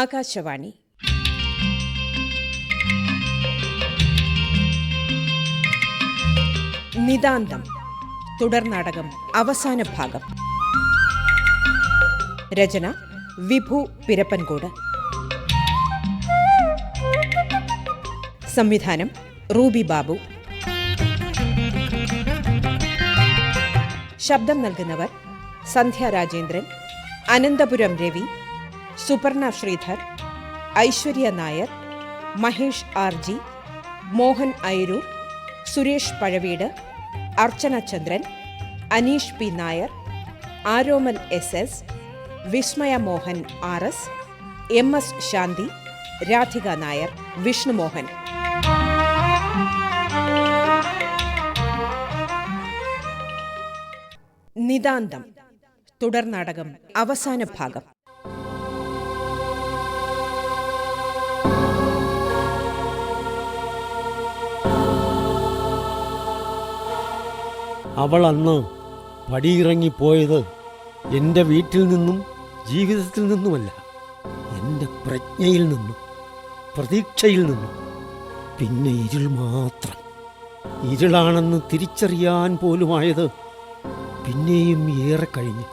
ആകാശവാണി. നിതാന്തം തുടർനാടകം അവസാന ഭാഗം. രചന വിഭു പിരപ്പൻകോട്. സംവിധാനം റൂബി ബാബു. ശബ്ദം നൽകുന്നവർ Sandhya Rajendran, Ananthapuram Ravi, Suparna Sreedhar, Aishwarya Nair, Mahesh R G, Mohan Airoor, Suresh Pazhaveedu, Archana Chandran, Aneesh P Nair, Aromal S S, Vismaya Mohan R S, M S Shanthi, Radhika Nair, Vishnumohan. Nithantham തുടർനാടകം അവസാന ഭാഗം. അവൾ അന്ന് പടിയിറങ്ങിപ്പോയത് എൻ്റെ വീട്ടിൽ നിന്നും ജീവിതത്തിൽ നിന്നുമല്ല, എൻ്റെ പ്രജ്ഞയിൽ നിന്നും, പ്രതീക്ഷയിൽ നിന്നും. പിന്നെ ഇരുൾ മാത്രം. ഇരുളാണെന്ന് തിരിച്ചറിയാൻ പോലുമായത് പിന്നെയും ഏറെ കഴിഞ്ഞു.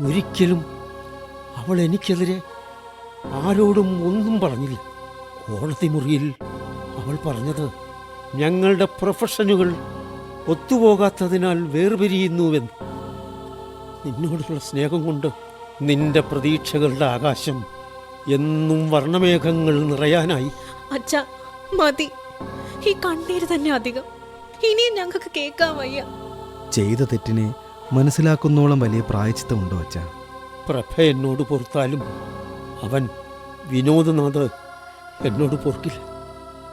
ഒരിക്കലും അവൾ എനിക്കെതിരെ ആരോടും ഒന്നും പറഞ്ഞില്ല. കോടതി മുറിയിൽ അവൾ പറഞ്ഞത് ഞങ്ങളുടെ പ്രൊഫഷനുകൾ ഒത്തുപോകാത്തതിനാൽ വേർപിരിയുന്നുവെന്ന്. നിന്നോടുള്ള സ്നേഹം കൊണ്ട് നിന്റെ പ്രതീക്ഷകളുടെ ആകാശം എന്നും വർണ്ണമേഘങ്ങൾ നിറയാനായി. അച്ഛാ മതി, ഈ കണ്ണീര് തന്നെ അധികം. ഇനിയും ഞങ്ങൾക്ക് കേൾക്കാൻ വയ്യ. ചെയ്ത തെറ്റിനെ മനസ്സിലാക്കുന്നോളം വലിയ പ്രായച്ചിത്തമുണ്ടോ അച്ഛാ? പ്രഭ എന്നോട് പൊറുത്താലും അവൻ വിനോദ്നാഥ് എന്നോട് പൊറുക്കില്ല.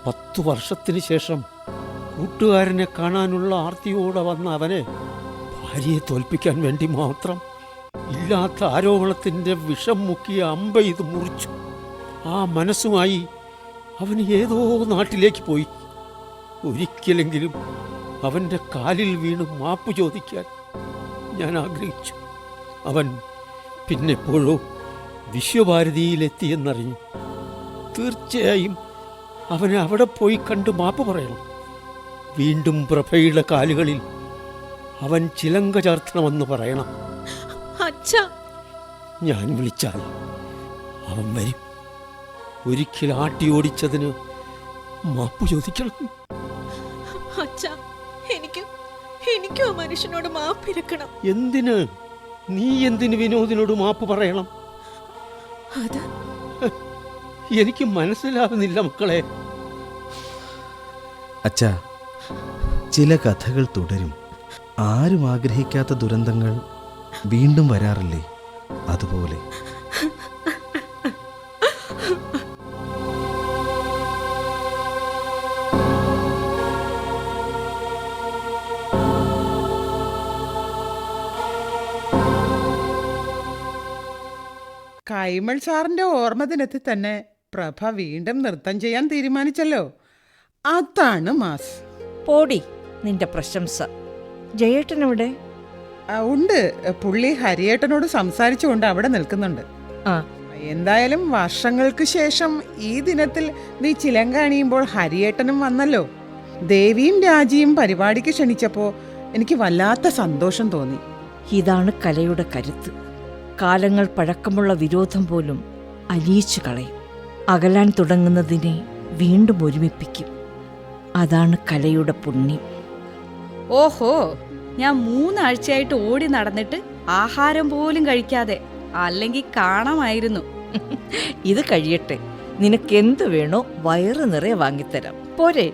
10 വർഷത്തിന് ശേഷം കൂട്ടുകാരനെ കാണാനുള്ള ആർത്തിയോടെ വന്ന അവനെ ഭാര്യയെ തോൽപ്പിക്കാൻ വേണ്ടി മാത്രം ഇല്ലാത്ത ആരോപണത്തിൻ്റെ വിഷം മുക്കിയ അമ്പ ഇത് മുറിച്ചു. ആ മനസ്സുമായി അവന് ഏതോ നാട്ടിലേക്ക് പോയി. ഒരിക്കലെങ്കിലും അവൻ്റെ കാലിൽ വീണ് മാപ്പ് ചോദിക്കാൻ ഞാൻ ആഗ്രഹിച്ചു. അവൻ പിന്നെപ്പോഴോ വിശ്വഭാരതിയിലെത്തിയെന്നറിഞ്ഞു. തീർച്ചയായും അവനെ അവിടെ പോയി കണ്ട് മാപ്പ് പറയണം. വീണ്ടും പ്രഭയുടെ കാലുകളിൽ അവൻ ചിലങ്ക ചാർത്തണമെന്ന് പറയണം. അച്ഛാ, ഞാൻ വിളിച്ചാൽ അവൻ വരും. ഒരിക്കൽ ആട്ടി ഓടിച്ചതിന് മാപ്പ് ചോദിക്കണം. അച്ഛാ, എനിക്കും ആ മനുഷ്യനോട് മാപ്പിരക്കണം. എന്തിന്? നീ എന്തിന് വിനോദിനോട് മാപ്പ് പറയണം? അത് എനിക്ക് മനസ്സിലാവുന്നില്ല മക്കളെ. അച്ഛാ, ചില കഥകൾ തുടരും. ആരും ആഗ്രഹിക്കാത്ത ദുരന്തങ്ങൾ വീണ്ടും വരാറില്ലേ? അതുപോലെ കൈമൾ സാറിന്റെ ഓർമ്മദിനത്തിൽ തന്നെ പ്രഭ വീണ്ടും നൃത്തം ചെയ്യാൻ തീരുമാനിച്ചല്ലോ. അതാണ് മാസ്. പോടി നിന്റെ പ്രശംസ. ജയേട്ടനെവിടെ? ഉണ്ട്, പുള്ളി ഹരിയേട്ടനോട് സംസാരിച്ചുകൊണ്ട് അവിടെ നിൽക്കുന്നുണ്ട്. ആ, എന്തായാലും വർഷങ്ങൾക്ക് ശേഷം ഈ ദിനത്തിൽ നീ ചിലങ്ക അണിയുമ്പോൾ ഹരിയേട്ടനും വന്നല്ലോ. ദേവിയും രാജിയും പരിപാടിക്ക് ക്ഷണിച്ചപ്പോൾ എനിക്ക് വല്ലാത്ത സന്തോഷം തോന്നി. ഇതാണ് കലയുടെ കരുത്ത്. കാലങ്ങൾ പഴക്കമുള്ള വിരോധം പോലും അലിയിച്ചു കളയും. അകലാൻ തുടങ്ങുന്നതിനെ വീണ്ടും ഒരുമിപ്പിക്കും. അതാണ് കലയുടെ പുണ്യം. ഓഹോ, ഞാൻ 3 ആഴ്ചയായിട്ട് ഓടി നടന്നിട്ട് ആഹാരം പോലും കഴിക്കാതെ, അല്ലെങ്കിൽ കാണാമായിരുന്നു. ഇത് കഴിയട്ടെ, നിനക്കെന്ത് വേണോ വയറ് നിറയെ വാങ്ങിത്തരാം. പോരെ?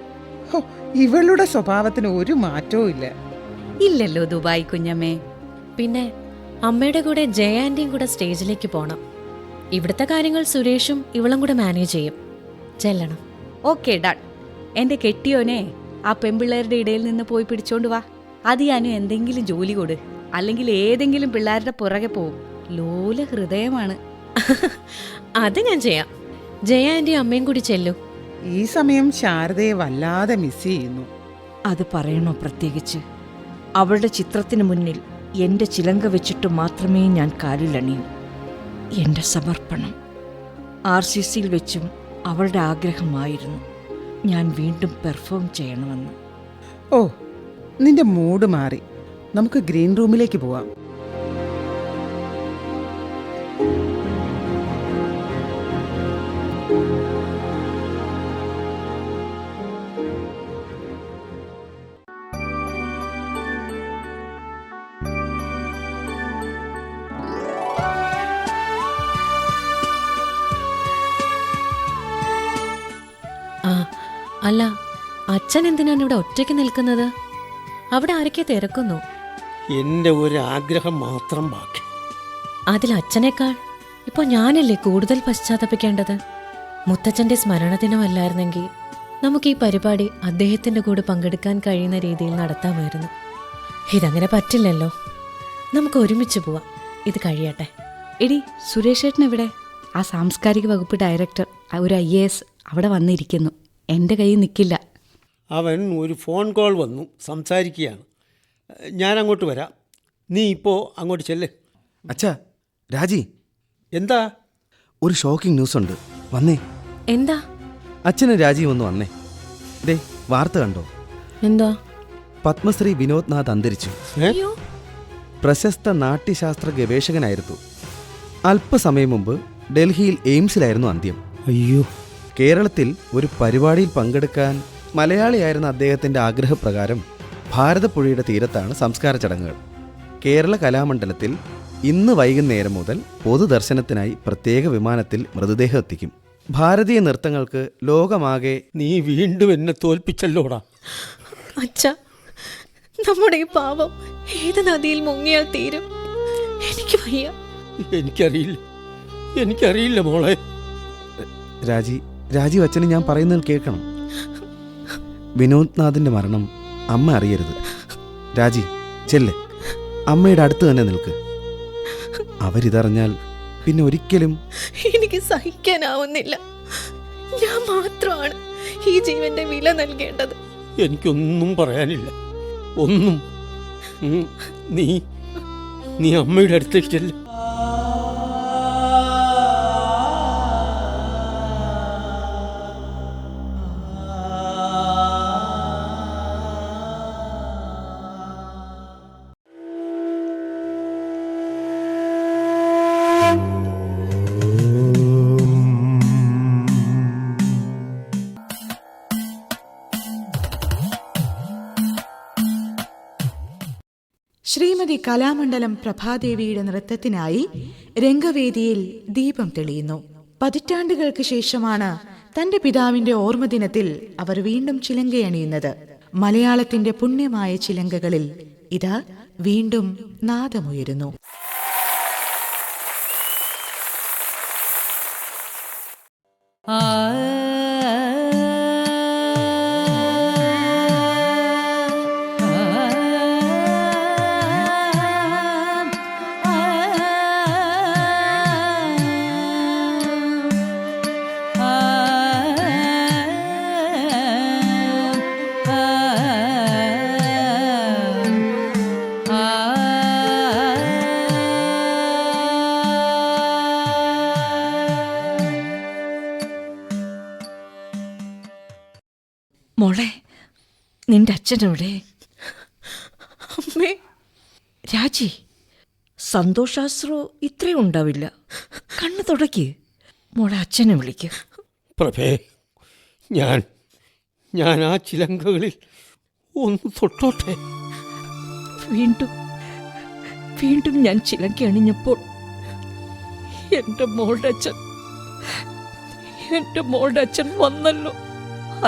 ഹോ, ഇവളുടെ സ്വഭാവത്തിന് ഒരു മാറ്റവും ഇല്ല. ഇല്ലല്ലോ ദുബായ് കുഞ്ഞമ്മേ. പിന്നെ അമ്മയുടെ കൂടെ ജയാന്റിയും കൂടെ സ്റ്റേജിലേക്ക് പോണം. ഇവിടുത്തെ കാര്യങ്ങൾ സുരേഷും ഇവളും കൂടെ മാനേജ് ചെയ്യും. ചെല്ലണം. Okay done. എന്റെ കെട്ടിയോനെ ആ പെൺപിള്ളേരുടെ ഇടയിൽ നിന്ന് പോയി പിടിച്ചോണ്ട് വാ. അത് ഞാനും എന്തെങ്കിലും ജോലി കൊടു, അല്ലെങ്കിൽ ഏതെങ്കിലും പിള്ളേരുടെ പുറകെ പോവും. ലോല ഹൃദയമാണ്. അത് ഞാൻ ചെയ്യാം. ജയാന്റിയും അമ്മയും കൂടി ചെല്ലൂ. ഈ സമയം ശാരദയെ വല്ലാതെ മിസ് ചെയ്യുന്നു. അത് പറയണോ പ്രത്യേകിച്ച്? അവളുടെ ചിത്രത്തിന് മുന്നിൽ എൻ്റെ ചിലങ്ക വെച്ചിട്ട് മാത്രമേ ഞാൻ കാലിലണിയൂ. എൻ്റെ സമർപ്പണം. RCCയിൽ വെച്ചും അവളുടെ ആഗ്രഹമായിരുന്നു ഞാൻ വീണ്ടും പെർഫോം ചെയ്യണമെന്ന്. ഓ, നിന്റെ മൂഡ് മാറി. നമുക്ക് ഗ്രീൻ റൂമിലേക്ക് പോവാം. ആ അല്ല, അച്ഛൻ എന്തിനാണ് ഇവിടെ ഒറ്റയ്ക്ക് നിൽക്കുന്നത്? അവിടെ ആരൊക്കെ തിരക്കുന്നു? എൻ്റെ ഒരു ആഗ്രഹം മാത്രം ബാക്കി. അതിൽ അച്ഛനേക്കാൾ ഇപ്പോൾ ഞാനല്ലേ കൂടുതൽ പശ്ചാത്തപിക്കേണ്ടത്? മുത്തച്ഛൻ്റെ സ്മരണ ദിനമല്ലായിരുന്നെങ്കിൽ നമുക്ക് ഈ പരിപാടി അദ്ദേഹത്തിൻ്റെ കൂടെ പങ്കെടുക്കാൻ കഴിയുന്ന രീതിയിൽ നടത്താമായിരുന്നു. ഇതങ്ങനെ പറ്റില്ലല്ലോ. നമുക്ക് ഒരുമിച്ച് പോവാം. ഇത് കഴിയട്ടെ. എടി, സുരേഷ് ഏട്ടൻ എവിടെ? ആ സാംസ്കാരിക വകുപ്പ് ഡയറക്ടർ, ഒരു IAS അവിടെ വന്നിരിക്കുന്നു. എൻ്റെ കയ്യിൽ നിൽക്കില്ല. അവൻ ഒരു ഫോൺ കോൾ വന്നു, സംസാരിക്കുകയാണ്. ഞാൻ അങ്ങോട്ട് വരാം. നീ ഇപ്പോൾ അങ്ങോട്ട് ചെല്ല്. അച്ഛാ, രാജി, എന്താ? ഒരു ഷോക്കിംഗ് ന്യൂസ് ഉണ്ട്. വന്നേ. എന്താ? അച്ഛനും രാജിയും ഒന്ന് വന്നേ. ദേ, വാർത്ത കണ്ടോ? എന്താ? പത്മശ്രീ വിനോദ് നാഥ് അന്തരിച്ചു. അയ്യോ, പ്രശസ്ത നാട്യശാസ്ത്ര ഗവേഷകനായിരുന്നു. അല്പസമയം മുമ്പ് ഡൽഹിയിൽ എയിംസിലായിരുന്നു അന്ത്യം. അയ്യോ. കേരളത്തിൽ ഒരു പരിപാടിയിൽ പങ്കെടുക്കാൻ മലയാളിയായിരുന്ന അദ്ദേഹത്തിൻ്റെ ആഗ്രഹപ്രകാരം ഭാരതപ്പുഴയുടെ തീരത്താണ് സംസ്കാര ചടങ്ങുകൾ. കേരള കലാമണ്ഡലത്തിൽ ഇന്ന് വൈകുന്നേരം മുതൽ പൊതുദർശനത്തിനായി പ്രത്യേക വിമാനത്തിൽ മൃതദേഹം എത്തിക്കും. ഭാരതീയ നൃത്തങ്ങൾക്ക് ലോകമാകെ. നീ വീണ്ടും എന്നെ തോൽപ്പിച്ചല്ലോടാ. അച്ഛാ, നമ്മുടെ ഈ പാവം ഏത് നദിയിൽ മുങ്ങിയാൽ തീരും? എനിക്ക് വയ്യ. എനിക്കറിയില്ല മോളെ. രാജീവ്, അച്ഛന് ഞാൻ പറയുന്നത് കേൾക്കണം. വിനോദ് നാഥിൻ്റെ മരണം അമ്മ അറിയരുത്. രാജി, ചെല്ല്. അമ്മയുടെ അടുത്ത് തന്നെ നിൽക്ക്. അവരിതറിഞ്ഞാൽ പിന്നെ ഒരിക്കലും. എനിക്ക് സഹിക്കാനാവുന്നില്ല. ഞാൻ മാത്രമാണ് ഈ ജീവന്റെ വില നൽകേണ്ടത്. എനിക്കൊന്നും പറയാനില്ല, ഒന്നും. നീ അമ്മയുടെ അടുത്തേക്ക് ചെല്ല്. ശ്രീമതി കലാമണ്ഡലം പ്രഭാദേവിയുടെ നൃത്തത്തിനായി രംഗവേദിയിൽ ദീപം തെളിയുന്നു. പതിറ്റാണ്ടുകൾക്ക് ശേഷമാണ് തന്റെ പിതാവിന്റെ ഓർമ്മദിനത്തിൽ അവർ വീണ്ടും ചിലങ്കയണിയുന്നത്. മലയാളത്തിന്റെ പുണ്യമായ ചിലങ്കകളിൽ ഇതാ വീണ്ടും നാദമുയരുന്നു. മോളെ, നിന്റെ അച്ഛനെവിടെ? അമ്മേ. രാജി, സന്തോഷാശ്രു ഇത്രയും ഉണ്ടാവില്ല. കണ്ണു തുടയ്ക്ക്. മോളെ, അച്ഛനെ വിളിക്ക്. പ്രഭേ, ഞാൻ ആ ചിലങ്കകളിൽ ഒന്ന് തൊട്ടോട്ടെ. വീണ്ടും ഞാൻ ചിലങ്ക അണിഞ്ഞപ്പോൾ എൻ്റെ മോളുടെ അച്ഛൻ വന്നല്ലോ.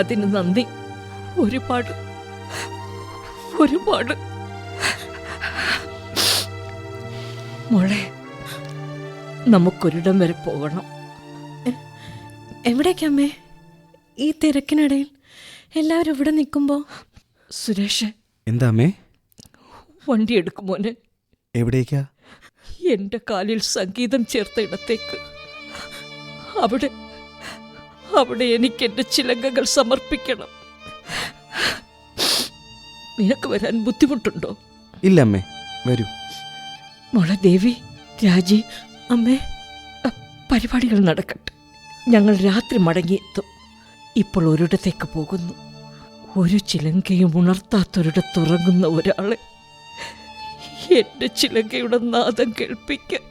അതിന് നന്ദി. ഒരുപാട്. മോളെ, നമുക്കൊരിടം വരെ പോകണം. എവിടേക്കമ്മേ? ഈ തിരക്കിനിടയിൽ എല്ലാവരും ഇവിടെ നിൽക്കുമ്പോ. സുരേഷ്, എന്താ അമ്മേ? വണ്ടി എടുക്കുമോനെ. എവിടേക്കാ? എൻ്റെ കാലിൽ സംഗീതം ചേർത്ത ഇടത്തേക്ക്. അവിടെ എനിക്ക് എൻ്റെ ചിലങ്കകൾ സമർപ്പിക്കണം. നിനക്ക് വരാൻ ബുദ്ധിമുട്ടുണ്ടോ? ഇല്ല അമ്മേ, വരൂ. മോളെ ദേവി, രാജി, അമ്മേ, പരിപാടികൾ നടക്കട്ടെ. ഞങ്ങൾ രാത്രി മടങ്ങിയെത്തും. ഇപ്പോൾ ഒരിടത്തേക്ക് പോകുന്നു. ഒരു ചിലങ്കയും ഉണർത്താത്തൊരിടത്തുറങ്ങുന്ന ഒരാളെ എന്റെ ചിലങ്കയുടെ നാദം കേൾപ്പിക്കാൻ.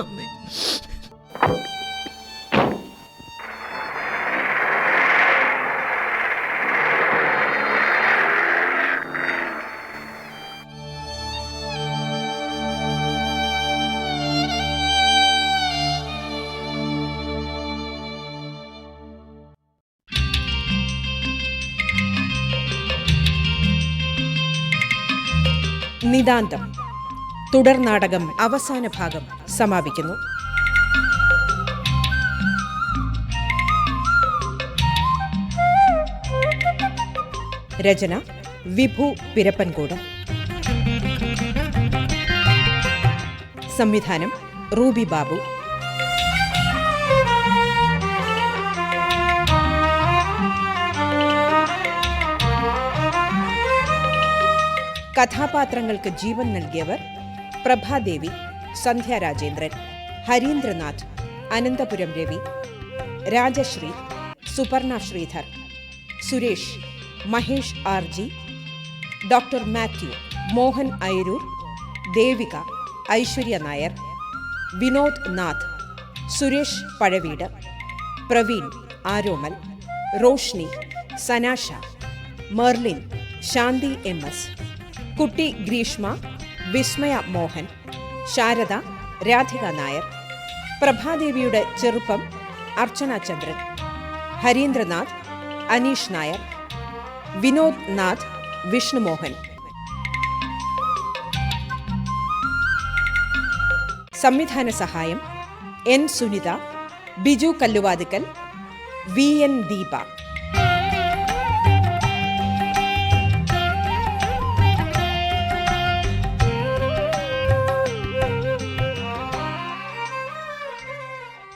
അമ്മേ. നിതാന്തം തുടർ നാടകം അവസാന ഭാഗം സമാപിക്കുന്നു. രചന വിഭു പിരപ്പൻകോട്. സംവിധാനം റൂബി ബാബു. കഥാപാത്രങ്ങൾക്ക് ജീവൻ നൽകിയവർ: Prabhadevi, Sandhya Rajendran, Harindranath, Ananthapuram Ravi, Rajasree, Suparna Sreedhar, Suresh, Mahesh R G, doctor Mathew, Mohan Ayaroor, Devika, Aishwarya Nair, Vinod Nath, Suresh Pazhaveedu, Praveen Aromal, Roshni, Sanasha, Merlin, Shanthi M S, കുട്ടി ഗ്രീഷ്മ, വിസ്മയ മോഹൻ, ശാരദ, രാധിക നായർ, പ്രഭാദേവിയുടെ ചെറുപ്പം അർച്ചന ചന്ദ്രൻ, ഹരീന്ദ്രനാഥ്, അനീഷ് നായർ, വിനോദ് നാഥ്, വിഷ്ണുമോഹൻ. സംവിധാന സഹായം N Sunitha, Biju Kalluvathukkal, V N Deepa.